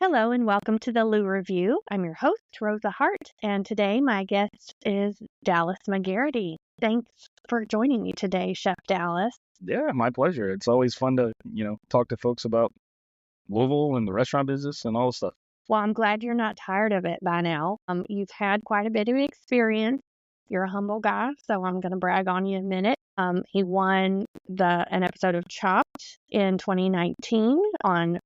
Hello and welcome to the Lou Review. I'm your host, Rosa Hart, and today my guest is Dallas McGarity. Thanks for joining me today, Chef Dallas. Yeah, my pleasure. It's always fun to, talk to folks about Louisville and the restaurant business and all the stuff. Well, I'm glad you're not tired of it by now. You've had quite a bit of experience. You're a humble guy, so I'm going to brag on you a minute. He won an episode of Chopped in 2019 on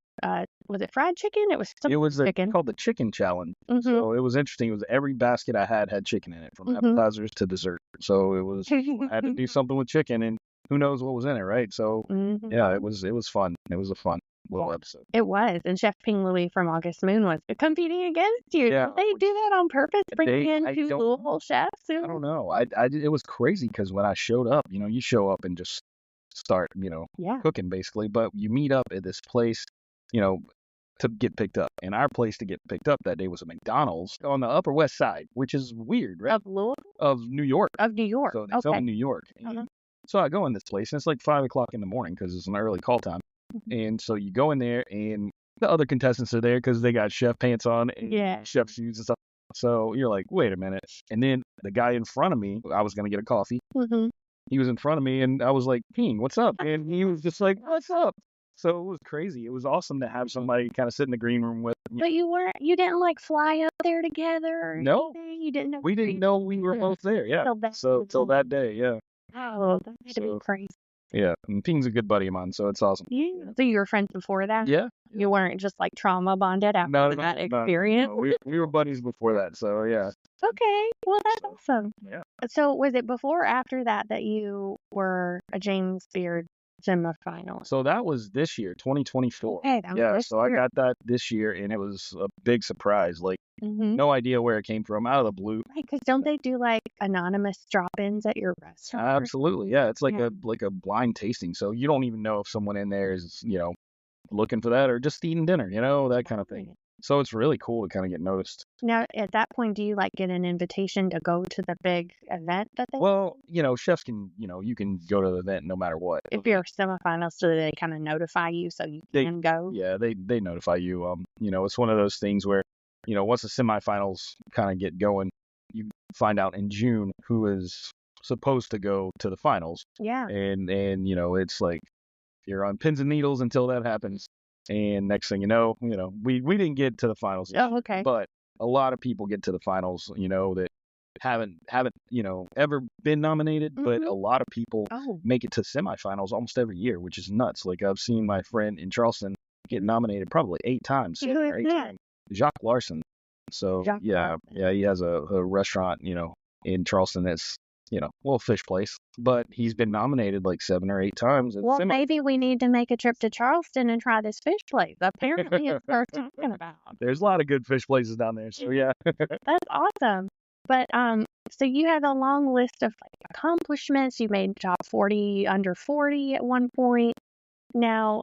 was it fried chicken? It was chicken. Called the Chicken Challenge. Mm-hmm. So it was interesting. It was every basket I had chicken in it, from Mm-hmm. appetizers to dessert. So I had to do something with chicken, and who knows what was in it, right? So Mm-hmm. yeah, it was fun. It was a fun little episode. It was, and Chef Ping Louie from August Moon was competing against you. Yeah, Did they do that on purpose? Bring in two Louisville chefs? I don't know. It was crazy because when I showed up, you show up and just start, cooking basically, but you meet up at this place, to get picked up. And our place to get picked up that day was a McDonald's on the Upper West Side, which is weird, right? Of Louisville? Of New York. Of New York. So they film in New York. So I go in this place, and it's like 5 o'clock in the morning because it's an early call time. And so you go in there, and the other contestants are there because they got chef pants on and chef shoes and stuff. So you're like, wait a minute. And then the guy in front of me, I was going to get a coffee. He was in front of me, and I was like, Ping, what's up? And he was just like, what's up? So it was crazy. It was awesome to have somebody kind of sit in the green room with. But you didn't like fly up there together? No. You didn't know? We didn't know we were both there, yeah. Till that day, yeah. Oh, that had to be crazy. Yeah, and Ping's a good buddy of mine, so it's awesome. Yeah. So you were friends before that? Yeah. You weren't just like trauma bonded after that experience? No. We were buddies before that, so yeah. Okay, well that's awesome. Yeah. So was it before or after that you were a James Beard semifinalist? So that was this year, 2024. Okay, that was this year. I got that this year, and it was a big surprise. Like, no idea where it came from, out of the blue. Right, because don't they do like anonymous drop-ins at your restaurant? Absolutely, yeah. It's like a blind tasting, so you don't even know if someone in there is, looking for that or just eating dinner, that kind of thing. So it's really cool to kind of get noticed. Now, at that point, do you get an invitation to go to the big event that they? Well, chefs can, you can go to the event no matter what. If you're a semifinalist, do they kind of notify you so you can go? Yeah, they notify you. It's one of those things where, once the semifinals kind of get going, you find out in June who is supposed to go to the finals. Yeah. And it's like you're on pins and needles until that happens. And next thing you know, we didn't get to the finals. Oh, okay. But a lot of people get to the finals, that haven't ever been nominated, but a lot of people make it to semifinals almost every year, which is nuts. Like I've seen my friend in Charleston get nominated probably 8 times. Who is that? Jacques Larson. So he has a restaurant, in Charleston that's little fish place, but he's been nominated like 7 or 8 times. Well, maybe we need to make a trip to Charleston and try this fish place. Apparently, it's worth talking about. There's a lot of good fish places down there, so yeah. That's awesome. But so you have a long list of accomplishments. You made top 40 under 40 at one point. Now,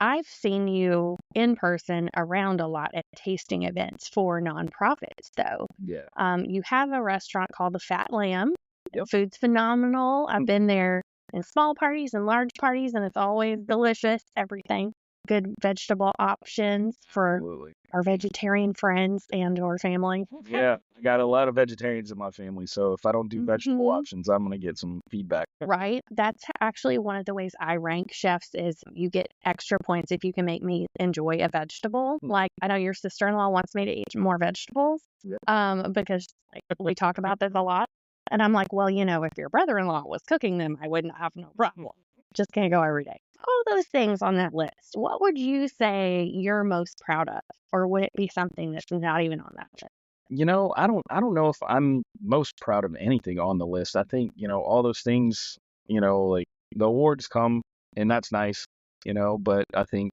I've seen you in person around a lot at tasting events for nonprofits, though. Yeah. You have a restaurant called the Fat Lamb. Yep. Food's phenomenal. I've been there in small parties and large parties, and it's always delicious. Everything. Good vegetable options for our vegetarian friends and or family. Yeah, I got a lot of vegetarians in my family, so if I don't do vegetable options, I'm going to get some feedback. Right. That's actually one of the ways I rank chefs is you get extra points if you can make me enjoy a vegetable. Like I know your sister-in-law wants me to eat more vegetables because we talk about this a lot. And I'm like, well, if your brother-in-law was cooking them, I wouldn't have no problem. Just can't go every day. All those things on that list, what would you say you're most proud of? Or would it be something that's not even on that list? I don't know if I'm most proud of anything on the list. I think, all those things, like the awards come and that's nice, but I think,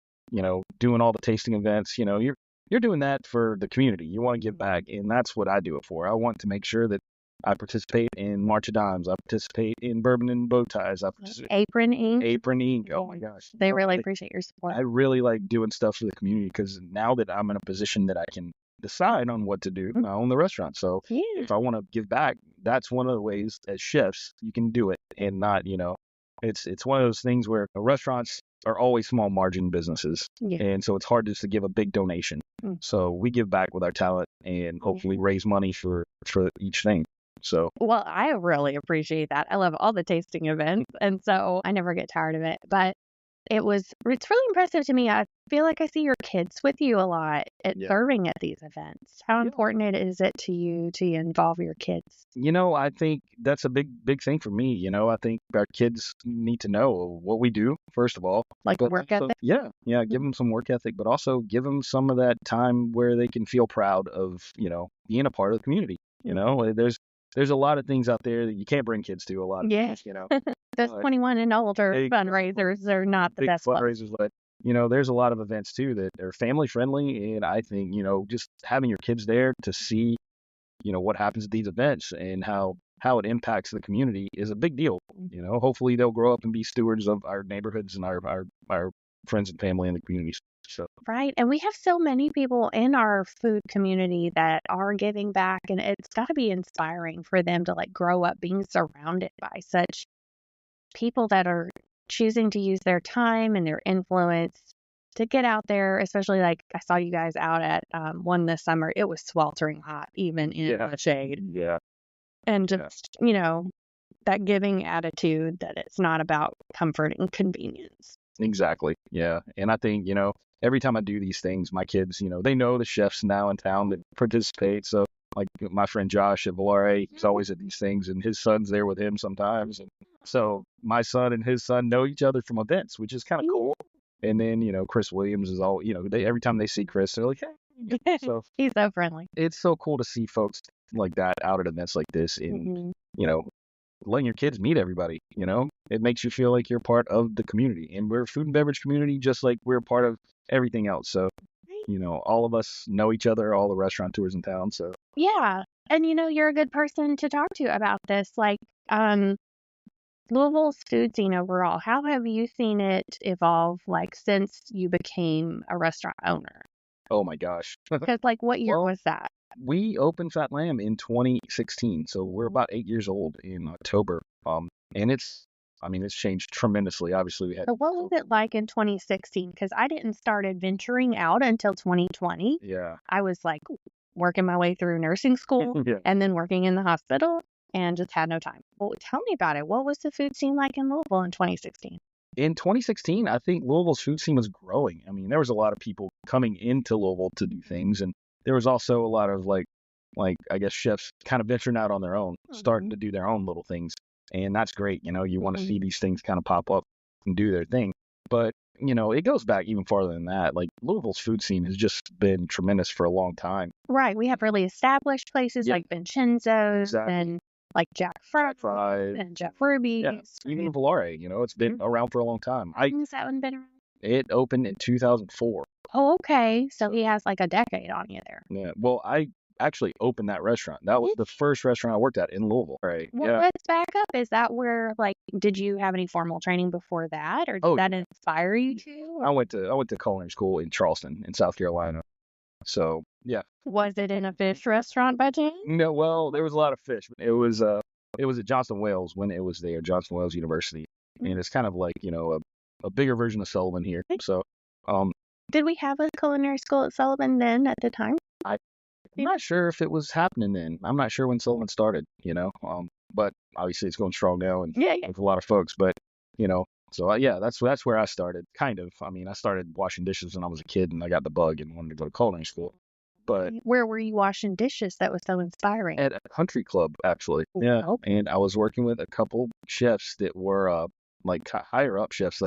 doing all the tasting events, you're doing that for the community. You want to give back, and that's what I do it for. I want to make sure that I participate in March of Dimes. I participate in Bourbon and Bow Ties. Apron Ink. Apron Ink. Oh my gosh. They really appreciate your support. I really like doing stuff for the community because now that I'm in a position that I can decide on what to do, I own the restaurant. So if I want to give back, that's one of the ways as chefs you can do it and not, it's one of those things where restaurants are always small margin businesses. Yeah. And so it's hard just to give a big donation. So we give back with our talent and hopefully raise money for each thing. So, well, I really appreciate that. I love all the tasting events, and so I never get tired of it. But it's really impressive to me. I feel like I see your kids with you a lot at serving at these events. How important is it to you to involve your kids? I think that's a big thing for me. I think our kids need to know what we do, first of all. Like work ethic? Yeah. Give them some work ethic, but also give them some of that time where they can feel proud of, being a part of the community. There's a lot of things out there that you can't bring kids to. A lot of things, Those 21 and older fundraisers are not the best fundraisers, but there's a lot of events too that are family friendly, and I think just having your kids there to see what happens at these events and how it impacts the community is a big deal. Hopefully they'll grow up and be stewards of our neighborhoods and our friends and family in the communities. So. Right. And we have so many people in our food community that are giving back, and it's got to be inspiring for them to grow up being surrounded by such people that are choosing to use their time and their influence to get out there, especially I saw you guys out at one this summer. It was sweltering hot, even in the shade. Yeah. And just, that giving attitude that it's not about comfort and convenience. Exactly. Yeah. And I think, every time I do these things, my kids, they know the chefs now in town that participate. So like my friend Josh at Valare, he's always at these things, and his son's there with him sometimes. And so my son and his son know each other from events, which is kind of cool. And then, Chris Williams is all, every time they see Chris, they're like, hey. So he's so friendly. It's so cool to see folks like that out at events like this, and, letting your kids meet everybody, it makes you feel like you're part of the community, and we're a food and beverage community, just like we're part of everything else. So, all of us know each other, all the restaurateurs in town. So yeah. And you're a good person to talk to about this. Louisville's food scene overall, how have you seen it evolve since you became a restaurant owner? Oh my gosh. Because what year was that? We opened Fat Lamb in 2016, so we're about 8 years old in October. And it's changed tremendously. Obviously, we had. So what was it like in 2016? Because I didn't start adventuring out until 2020. Yeah. I was working my way through nursing school and then working in the hospital and just had no time. Well, tell me about it. What was the food scene like in Louisville in 2016? In 2016, I think Louisville's food scene was growing. There was a lot of people coming into Louisville to do things, and there was also a lot of I guess chefs kind of venturing out on their own, starting to do their own little things. And that's great. You want to see these things kind of pop up and do their thing. But, it goes back even farther than that. Louisville's food scene has just been tremendous for a long time. Right. We have really established places like Vincenzo's and Jack Fry's and Jeff Ruby's. Yeah. Even Valare, it's been around for a long time. How long has that one been around? It opened in 2004. Oh, okay. So he has a decade on you there. Yeah. Well, I actually opened that restaurant. That was the first restaurant I worked at in Louisville. Right. Well, let's back up. Is that where did you have any formal training before that, or did that inspire you to? I went to culinary school in Charleston, in South Carolina. So yeah. Was it in a fish restaurant by chance? No. Well, there was a lot of fish. It was at Johnson Wales when it was there, Johnson Wales University, and it's kind of a bigger version of Sullivan here. So did we have a culinary school at Sullivan then at the time? I'm not sure if it was happening then. I'm not sure when Sullivan started, but obviously it's going strong now and with a lot of folks. But, so that's where I started, kind of. I started washing dishes when I was a kid, and I got the bug and wanted to go to culinary school. But where were you washing dishes that was so inspiring? At a country club, actually. Yeah. And I was working with a couple chefs that were higher up chefs.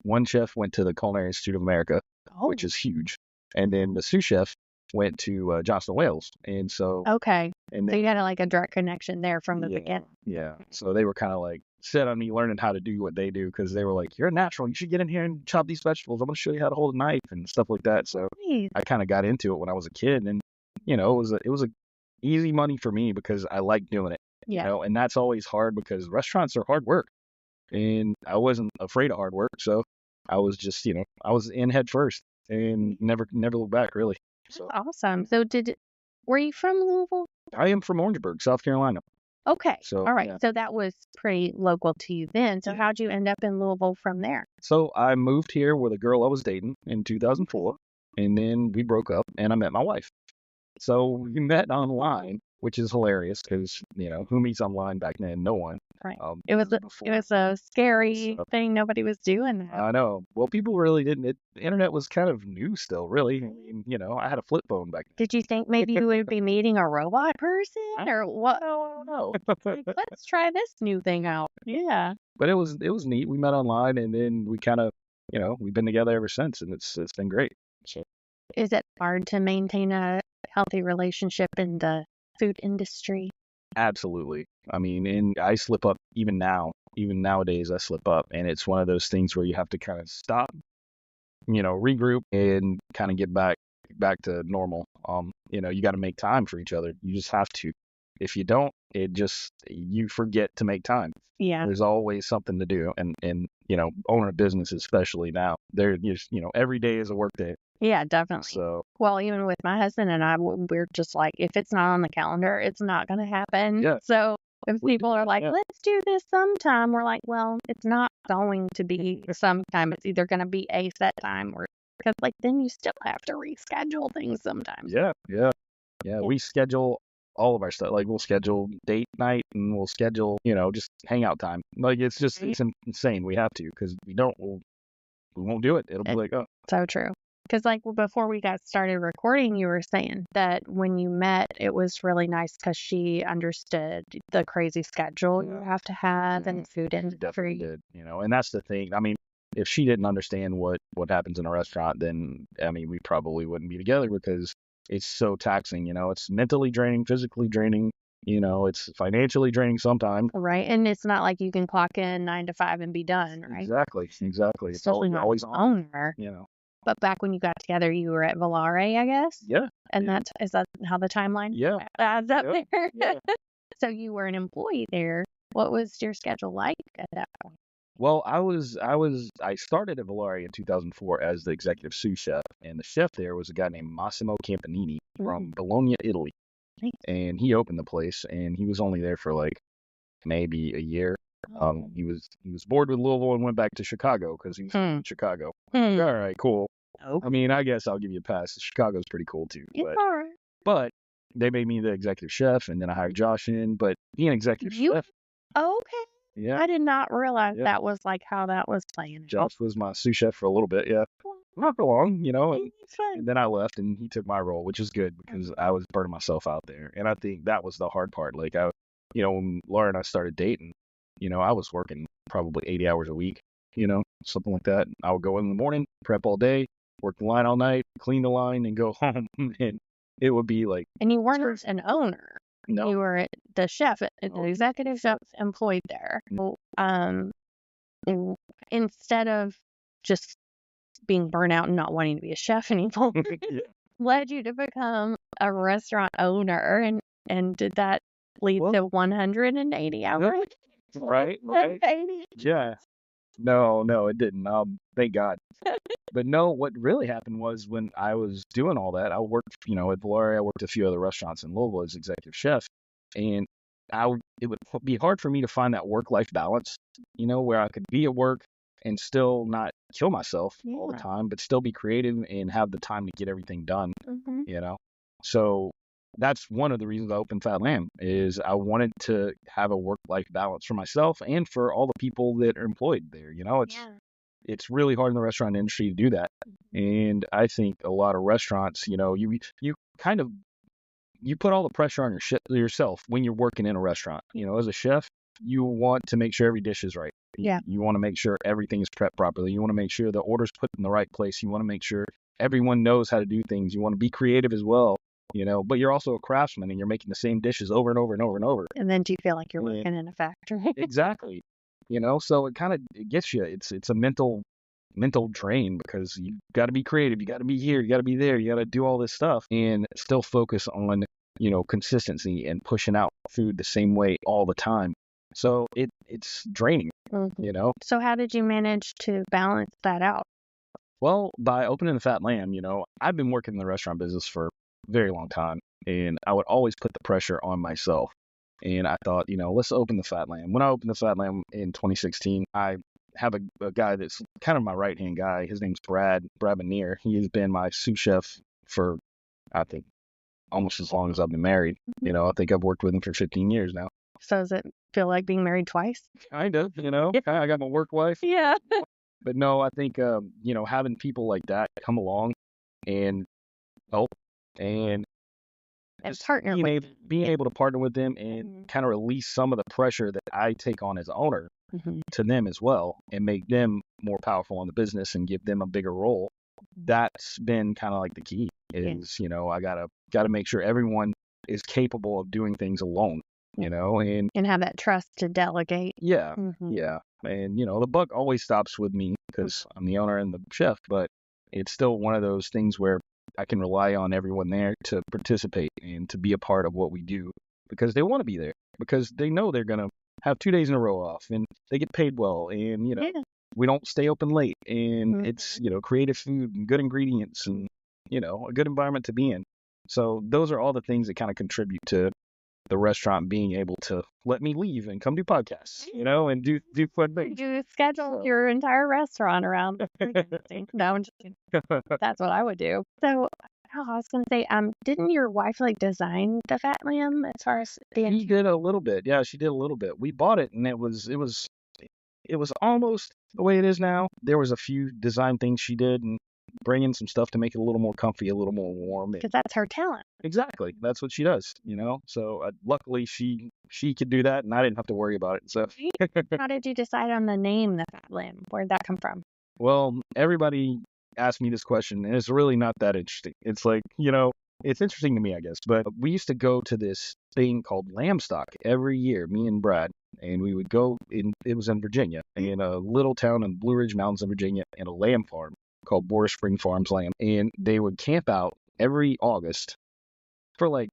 One chef went to the Culinary Institute of America, which is huge. And then the sous chef went to Johnson Wales. And so. Okay. And so you had a direct connection there from the beginning. Yeah. So they were kind of set on me learning how to do what they do, because they were like, you're a natural. You should get in here and chop these vegetables. I'm going to show you how to hold a knife and stuff like that. So I kind of got into it when I was a kid, and, it was a easy money for me because I like doing it. Yeah. And that's always hard because restaurants are hard work, and I wasn't afraid of hard work. So I was just, I was in head first and never looked back, really. So. That's awesome. So were you from Louisville? I am from Orangeburg, South Carolina. Okay. So All right. yeah. So that was pretty local to you then. So how'd you end up in Louisville from there? So I moved here with a girl I was dating in 2004, and then we broke up, and I met my wife. So we met online, which is hilarious because, who meets online back then? No one. Right. It was a scary So, thing. Nobody was doing that. I know. Well, people really didn't. The internet was kind of new still, really. I mean, I had a flip phone back then. Did you think maybe you would be meeting a robot person or what? I don't know. Like, let's try this new thing out. Yeah. But it was neat. We met online, and then we kind of, we've been together ever since, and it's been great. So. Is it hard to maintain a healthy relationship in the food industry? Absolutely. I mean, and I slip up even now. Even nowadays, I slip up, and it's one of those things where you have to kind of stop, regroup, and kind of get back to normal. You got to make time for each other. You just have to. If you don't, you forget to make time. Yeah. There's always something to do, and owning a business, especially now, every day is a work day. Yeah, definitely. So, well, even with my husband and I, we're just like, if it's not on the calendar, it's not going to happen. Yeah. So if people are like, let's do this sometime, we're like, well, it's not going to be sometime. It's either going to be a set time or because then you still have to reschedule things sometimes. Yeah. We schedule all of our stuff. Like we'll schedule date night and we'll schedule, just hangout time. Like it's insane. We have to because we don't, we won't do it. It'll be like, oh. So true. Because before we got started recording, you were saying that when you met, it was really nice because she understood the crazy schedule you have to have and food industry. Definitely did, and that's the thing. I mean, if she didn't understand what happens in a restaurant, then, I mean, we probably wouldn't be together because it's so taxing, it's mentally draining, physically draining, it's financially draining sometimes. Right. And it's not like you can clock in 9 to 5 and be done, right? Exactly. It's always on. Owner. But back when you got together, you were at Valare, I guess? Yeah. And is that how the timeline adds up there? Yeah. So you were an employee there. What was your schedule like at that point? Well, I started at Valare in 2004 as the executive sous chef, and the chef there was a guy named Massimo Campanini from Bologna, Italy. Nice. And he opened the place, and he was only there for like maybe a year. He was bored with Louisville and went back to Chicago because he was from Chicago. All right, cool. Okay. I mean, I guess I'll give you a pass. Chicago's pretty cool too. It's all right. But they made me the executive chef, and then I hired Josh in. But being executive chef. Oh, okay. Yeah. I did not realize that was like how that was playing. Josh was my sous chef for a little bit, yeah. Not for long, and then I left, and he took my role, which is good because I was burning myself out there. And I think that was the hard part. Like, when Laura and I started dating, I was working probably 80 hours a week, something like that. I would go in the morning, prep all day, work the line all night, clean the line, and go home. And it would be like... And you weren't an owner. No. You were the chef, the executive chef employed there. Instead of just being burnt out and not wanting to be a chef anymore, led you to become a restaurant owner. And did that lead to 180 hours? Right. Yeah. No, it didn't. Thank God. But no, what really happened was when I was doing all that, I worked, at Valare. I worked a few other restaurants in Louisville as executive chef, and it would be hard for me to find that work-life balance, where I could be at work and still not kill myself all the time, but still be creative and have the time to get everything done, So that's one of the reasons I opened Fat Lamb is I wanted to have a work-life balance for myself and for all the people that are employed there. It's really hard in the restaurant industry to do that. And I think a lot of restaurants, you kind of, you put all the pressure on yourself when you're working in a restaurant. As a chef, you want to make sure every dish is right. Yeah. You want to make sure everything is prepped properly. You want to make sure the order's put in the right place. You want to make sure everyone knows how to do things. You want to be creative as well. But you're also a craftsman and you're making the same dishes over and over and over and over. And then do you feel like you're working in a factory? Exactly. So it gets you. It's a mental drain because you got to be creative. You got to be here. You got to be there. You got to do all this stuff and still focus on, consistency and pushing out food the same way all the time. So it's draining, So how did you manage to balance that out? Well, by opening the Fat Lamb, I've been working in the restaurant business for very long time, and I would always put the pressure on myself And I thought, let's open the Fat Lamb. When I opened the Fat Lamb in 2016, I have a guy that's kind of my right-hand guy. His name's Brad Benier. He has been my sous chef for, I think, almost as long as I've been married. I think I've worked with him for 15 years now. So does it feel like being married twice? Kind of, I got my work wife. Yeah. But no, I think, having people like that come along and help and just being able to partner with them and kind of release some of the pressure that I take on as owner to them as well, and make them more powerful in the business and give them a bigger role. That's been kind of like the key is, I gotta make sure everyone is capable of doing things alone, and have that trust to delegate. Yeah. Yeah. And, the buck always stops with me because I'm the owner and the chef, but it's still one of those things where I can rely on everyone there to participate and to be a part of what we do because they want to be there, because they know they're going to have 2 days in a row off and they get paid well, and, we don't stay open late, and it's, creative food and good ingredients and, a good environment to be in. So those are all the things that kind of contribute to the restaurant being able to let me leave and come do podcasts, and do fun things. You schedule your entire restaurant around. No, I'm just kidding. That's what I would do. So, I was going to say, didn't your wife design the Fat Lamb as far as the? She did a little bit. Yeah, she did a little bit. We bought it, and it was almost the way it is now. There was a few design things she did, and bring in some stuff to make it a little more comfy, a little more warm. Because that's her talent. Exactly. That's what she does, So luckily she could do that, and I didn't have to worry about it. So how did you decide on the name, the Fat Lamb? Where did that come from? Well, everybody asked me this question, and it's really not that interesting. It's like, it's interesting to me, I guess. But we used to go to this thing called Lamb Stock every year, me and Brad. And we would go it was in Virginia, in a little town in Blue Ridge Mountains in Virginia, in a lamb farm called Boris Spring Farms Lamb. And they would camp out every August for a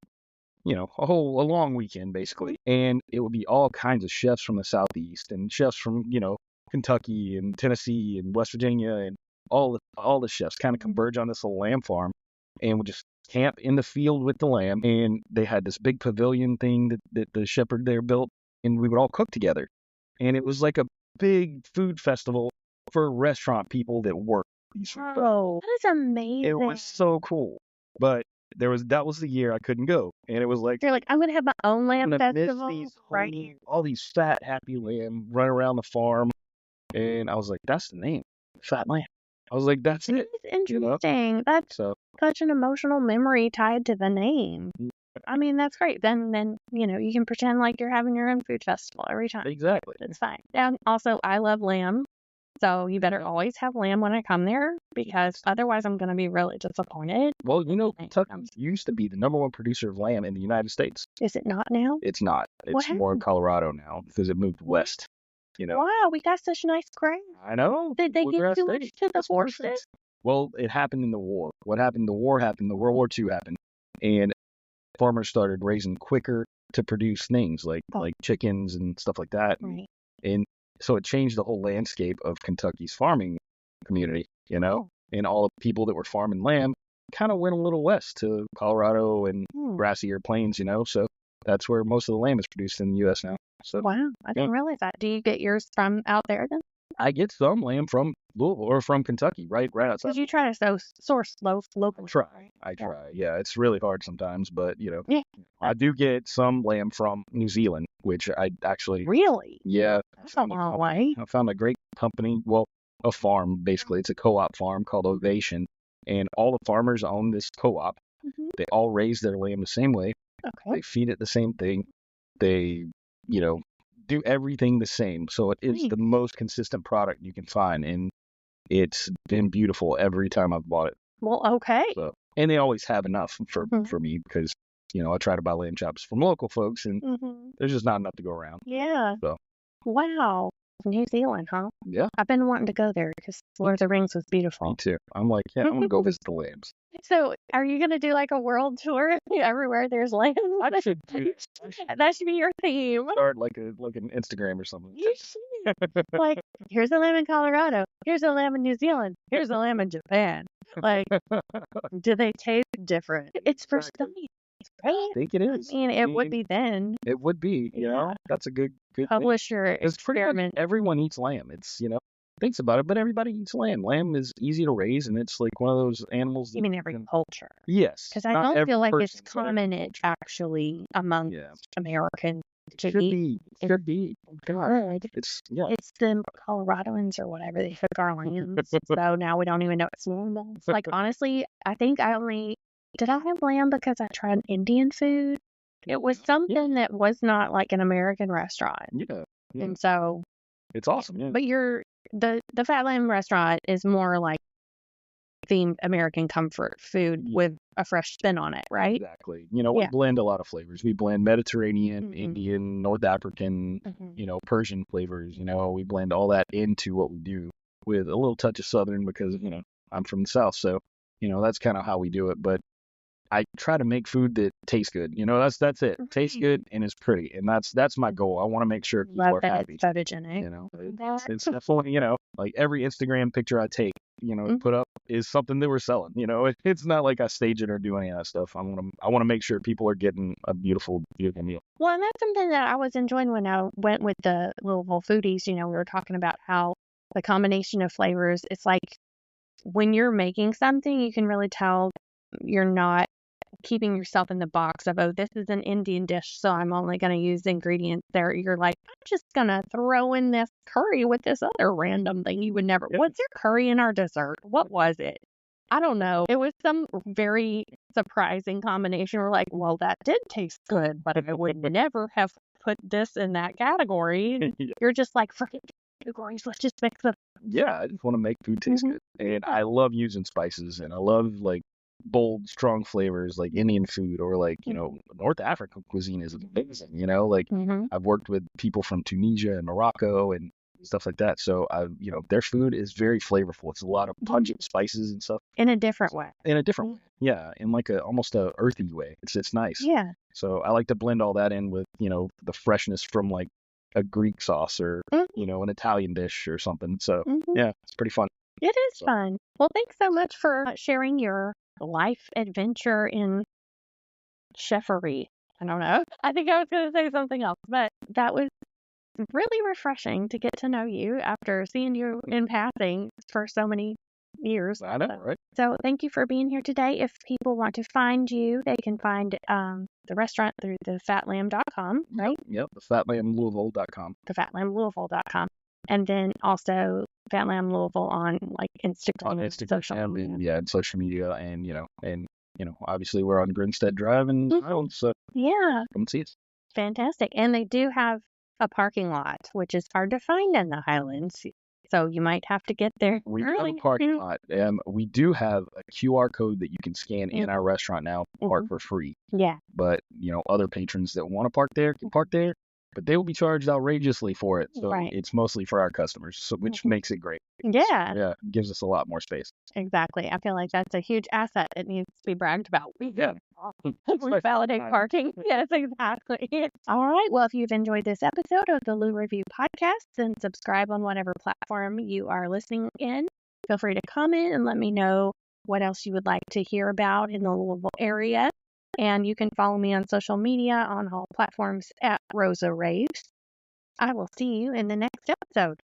long weekend, basically. And it would be all kinds of chefs from the Southeast and chefs from, Kentucky and Tennessee and West Virginia, and all the chefs kind of converge on this little lamb farm and would just camp in the field with the lamb. And they had this big pavilion thing that the shepherd there built, and we would all cook together. And it was like a big food festival for restaurant people that work. Oh, that is amazing. It was so cool. But that was the year I couldn't go. And it was like, you're like, I'm going to have my own lamb festival here. All these fat, happy lamb run around the farm. And I was like, that's the name, Fat Lamb. I was like, that's it. It's interesting. That's such an emotional memory tied to the name. I mean, that's great. Then you can pretend like you're having your own food festival every time. Exactly. It's fine. And also, I love lamb. So you better always have lamb when I come there, because otherwise I'm going to be really disappointed. Well, Kentucky used to be the #1 producer of lamb in the United States. Is it not now? It's not. It's more in Colorado now because it moved west. Wow, we got such nice grain. I know. Did they give too much to the horses? Well, it happened in the war. What happened? The war happened. The World War II happened, and farmers started raising quicker to produce things like chickens and stuff like that. Right. And so it changed the whole landscape of Kentucky's farming community, and all the people that were farming lamb kind of went a little west to Colorado and grassier plains, so that's where most of the lamb is produced in the U.S. now. So, wow, I didn't realize that. Do you get yours from out there then? I get some lamb from Louisville or from Kentucky, right outside. Because you try to source local. I try. Yeah, it's really hard sometimes, but I do get some lamb from New Zealand, which I actually really. Yeah, that's a long way. I found a great company. Well, a farm basically. It's a co-op farm called Ovation, and all the farmers own this co-op. They all raise their lamb the same way. Okay. They feed it the same thing. They, do everything the same. So it is the most consistent product you can find, and it's been beautiful every time I've bought it. Well, okay. So, and they always have enough for me because, I try to buy lamb chops from local folks, and there's just not enough to go around. Yeah. So. Wow. New Zealand, huh? Yeah. I've been wanting to go there because Lord of the Rings was beautiful. Me too. I'm like, I'm going to go visit the lambs. So, are you going to do like a world tour everywhere there's lambs? I should do this. That should be your theme. Start like an Instagram or something. You should. Like, here's a lamb in Colorado. Here's a lamb in New Zealand. Here's a lamb in Japan. Like, do they taste different? It's for study. I think it is. I mean, it would be then. It would be, you know, that's a good Publish thing. your It's pretty much experiment. everyone eats lamb. It's, you know, thinks about it, but everybody eats lamb. Lamb is easy to raise, and it's like one of those animals that You mean every culture? Yes. Because I don't feel like it's common actually among Americans to eat. Should be. Good. It's the Coloradoans or whatever they took our lambs. So now we don't even know it's normal. Like, honestly, I think did I have lamb because I tried Indian food? It was something that was not like an American restaurant. Yeah. And so it's awesome. Yeah. But the Fat Lamb restaurant is more like themed American comfort food with a fresh spin on it, right? Exactly. You know, we blend a lot of flavors. We blend Mediterranean, Indian, North African, you know, Persian flavors. You know, we blend all that into what we do with a little touch of Southern because, you know, I'm from the South. So, you know, that's kind of how we do it. But I try to make food that tastes good. You know, that's it. Tastes good and is pretty. And that's my goal. I want to make sure people are happy. It's photogenic. You know, it's definitely, you know, like every Instagram picture I take, you know, put up is something that we're selling. You know, it's not like I stage it or do any of that stuff. I want to make sure people are getting a beautiful meal. Well, and that's something that I was enjoying when I went with the Louisville foodies. You know, we were talking about how the combination of flavors, it's like when you're making something, you can really tell you're not keeping yourself in the box of, oh, this is an Indian dish, so I'm only going to use the ingredients there. You're like, I'm just going to throw in this curry with this other random thing you would never. What's your curry in our dessert? What was it? I don't know. It was some very surprising combination. We're like, well, that did taste good, but I would never have put this in that category. You're just like, forget categories. Let's just mix them. Yeah, I just want to make food taste good. And I love using spices, and I love like bold, strong flavors like Indian food or like, you know, North African cuisine is amazing, you know, like I've worked with people from Tunisia and Morocco and stuff like that. So you know, their food is very flavorful. It's a lot of pungent spices and stuff. In a different way. Yeah. In like almost a earthy way. It's nice. Yeah. So I like to blend all that in with, you know, the freshness from like a Greek sauce or, you know, an Italian dish or something. So yeah, it's pretty fun. It is fun. Well, thanks so much for sharing your life adventure in chefery. I don't know. I think I was going to say something else, but that was really refreshing to get to know you after seeing you in passing for so many years. I know, right? So thank you for being here today. If people want to find you, they can find the restaurant through the fatlamb.com, right? Yep, the fatlamlouisville.com. The fatlamlouisville.com. And then also Fat Lamb Louisville on like Instagram, social media. And social media, and you know, obviously we're on Grinstead Drive in Highlands, so come see us. Fantastic. And they do have a parking lot, which is hard to find in the Highlands, so you might have to get there we early. Have a parking lot. We do have a QR code that you can scan in our restaurant now to park for free. Yeah. But you know, other patrons that want to park there can park there. But they will be charged outrageously for it. So it's mostly for our customers, so which makes it great. Yeah. Yeah. It gives us a lot more space. Exactly. I feel like that's a huge asset. It needs to be bragged about. We validate parking. Yes, exactly. All right. Well, if you've enjoyed this episode of the Lou Review podcast, then subscribe on whatever platform you are listening in. Feel free to comment and let me know what else you would like to hear about in the Louisville area. And you can follow me on social media on all platforms at Rosa Raves. I will see you in the next episode.